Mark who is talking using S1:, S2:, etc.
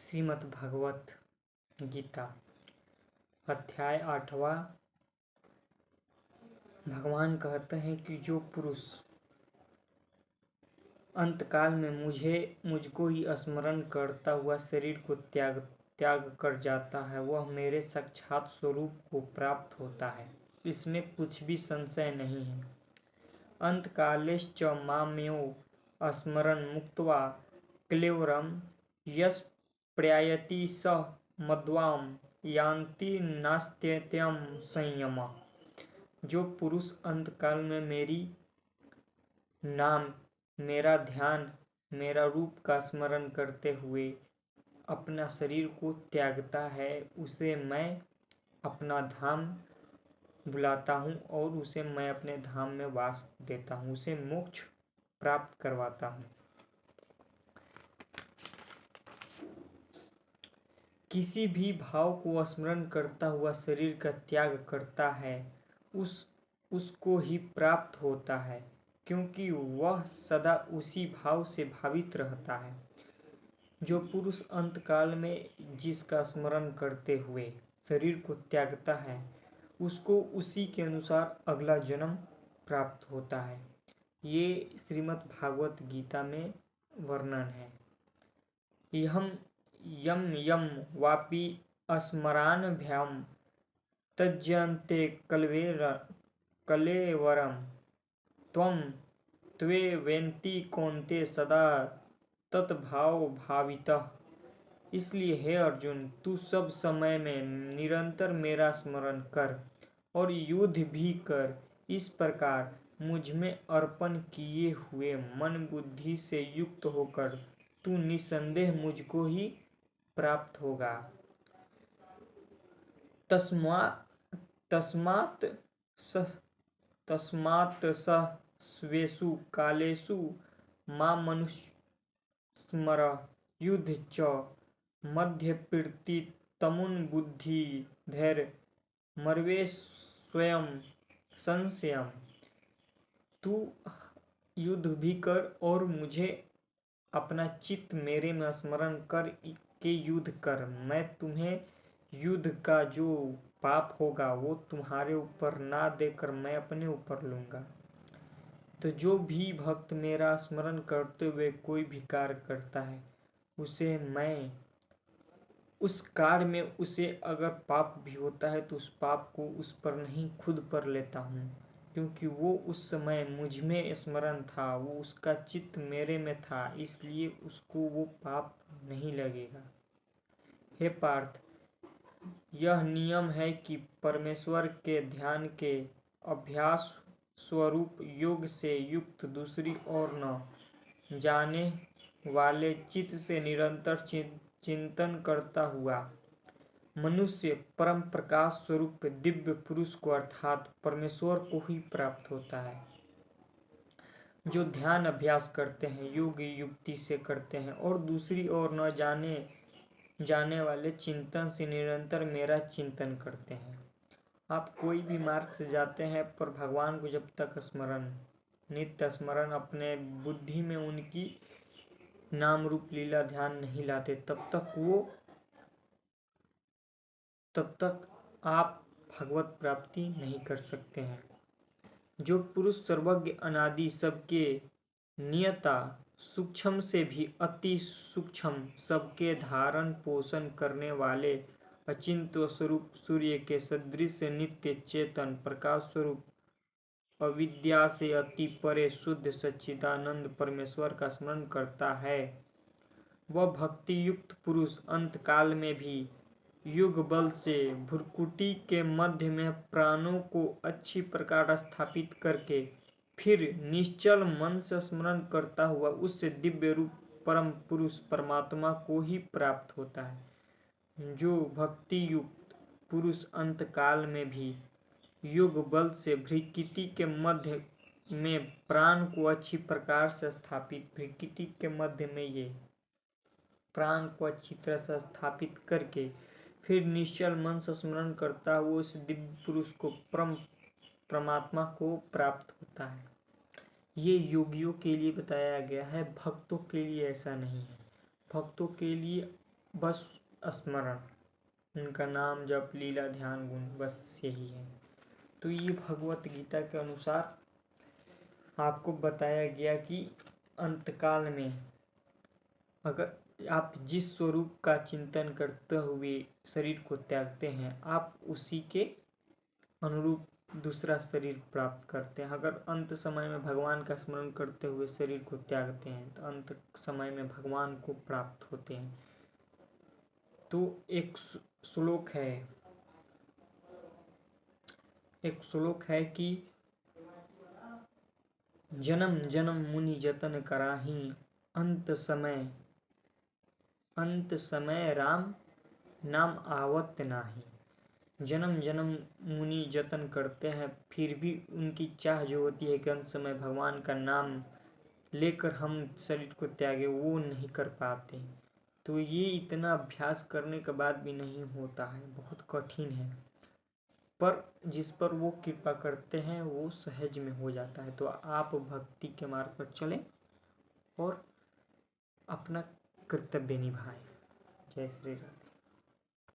S1: श्रीमद् भागवत गीता अध्याय 8वां। भगवान कहते हैं कि जो पुरुष अंतकाल में मुझको ही स्मरण करता हुआ शरीर को त्याग कर जाता है, वह मेरे साक्षात स्वरूप को प्राप्त होता है। इसमें कुछ भी संशय नहीं है। अंतकालेश्च मामेव स्मरन् मुक्त्वा क्लेवरं यस् प्रयाति स मध्वाम यान्ति नास्त्यत्यं संयम। जो पुरुष अंतकाल में मेरी नाम, मेरा ध्यान, मेरा रूप का स्मरण करते हुए अपना शरीर को त्यागता है, उसे मैं अपना धाम बुलाता हूँ और उसे मैं अपने धाम में वास देता हूँ, उसे मोक्ष प्राप्त करवाता हूँ। किसी भी भाव को स्मरण करता हुआ शरीर का त्याग करता है, उसको ही प्राप्त होता है, क्योंकि वह सदा उसी भाव से भावित रहता है। जो पुरुष अंतकाल में जिसका स्मरण करते हुए शरीर को त्यागता है, उसको उसी के अनुसार अगला जन्म प्राप्त होता है। ये श्रीमद् भागवत गीता में वर्णन है। यम यम वापि स्मरानभ्याम त्यज्यन्ते कलेवरम त्वं त्वेवेन्ति कौन्ते सदा तत्भाव भावितः। इसलिए हे अर्जुन, तू सब समय में निरंतर मेरा स्मरण कर और युद्ध भी कर। इस प्रकार मुझ में अर्पण किए हुए मन बुद्धि से युक्त होकर तू निसंदेह मुझको ही प्राप्त होगा। तस्मात् सर्वेषु कालेषु मामनुस्मर युद्ध च मध्यप्रतितमुन् बुद्धि धैर्य मर्वे स्वयं संशयम्। तू युद्ध भी कर और मुझे अपना चित्त मेरे में स्मरण कर के युद्ध कर। मैं तुम्हें युद्ध का जो पाप होगा वो तुम्हारे ऊपर ना देकर मैं अपने ऊपर लूँगा। तो जो भी भक्त मेरा स्मरण करते हुए कोई भी कार्य करता है, उसे मैं उस कार्य में उसे अगर पाप भी होता है तो उस पाप को उस पर नहीं खुद पर लेता हूँ, क्योंकि वो उस समय मुझ में स्मरण था, वो उसका चित्त मेरे में था, इसलिए उसको वो पाप नहीं लगेगा। हे पार्थ, यह नियम है कि परमेश्वर के ध्यान के अभ्यास स्वरूप योग से युक्त दूसरी ओर न जाने वाले चित्त से निरंतर चिंतन करता हुआ मनुष्य परम प्रकाश स्वरूप दिव्य पुरुष को अर्थात परमेश्वर को ही प्राप्त होता है। जो ध्यान अभ्यास करते हैं, योग युक्ति से करते हैं और दूसरी ओर न जाने वाले चिंतन से निरंतर मेरा चिंतन करते हैं। आप कोई भी मार्ग से जाते हैं, पर भगवान को जब तक नित्य स्मरण अपने बुद्धि में उनकी नाम रूप लीला ध्यान नहीं लाते, तब तक आप भगवत प्राप्ति नहीं कर सकते हैं। जो पुरुष सर्वज्ञ अनादि सबके नियता सूक्ष्म से भी अति सूक्ष्म सबके धारण पोषण करने वाले अचिंत्य स्वरूप सूर्य के सदृश नित्य चेतन प्रकाश स्वरूप अविद्या से अति परे शुद्ध सच्चिदानंद परमेश्वर का स्मरण करता है, वह भक्ति युक्त पुरुष अंतकाल में भी युग बल से भ्रुकुटी के मध्य में प्राणों को अच्छी प्रकार स्थापित करके फिर निश्चल मन से स्मरण करता हुआ उस दिव्य रूप परम पुरुष परमात्मा को ही प्राप्त होता है। जो भक्ति युक्त पुरुष अंतकाल में भी युग बल से भ्रुकुटी के मध्य में प्राण को अच्छी प्रकार से स्थापित भ्रुकुटी के मध्य में ये प्राण को अच्छी तरह से स्थापित करके फिर निश्चल मन से स्मरण करता हुआ उस दिव्य पुरुष को परमात्मा को प्राप्त होता है। ये योगियों के लिए बताया गया है, भक्तों के लिए ऐसा नहीं है। भक्तों के लिए बस स्मरण, उनका नाम जप, लीला, ध्यान, गुण, बस यही है। तो ये भगवत गीता के अनुसार आपको बताया गया कि अंतकाल में अगर आप जिस स्वरूप का चिंतन करते हुए शरीर को त्यागते हैं, आप उसी के अनुरूप दूसरा शरीर प्राप्त करते हैं। अगर अंत समय में भगवान का स्मरण करते हुए शरीर को त्यागते हैं तो अंत समय में भगवान को प्राप्त होते हैं। तो एक श्लोक है कि जन्म जन्म मुनि जतन कराही, अंत समय राम नाम आवत नाही। जन्म जन्म मुनि जतन करते हैं, फिर भी उनकी चाह जो होती है कि अंत समय भगवान का नाम लेकर हम शरीर को त्यागे, वो नहीं कर पाते। तो ये इतना अभ्यास करने के बाद भी नहीं होता है, बहुत कठिन है। पर जिस पर वो कृपा करते हैं वो सहज में हो जाता है। तो आप भक्ति के मार्ग पर चलें और अपना कर्तव्य निभाएं। जय श्री राम।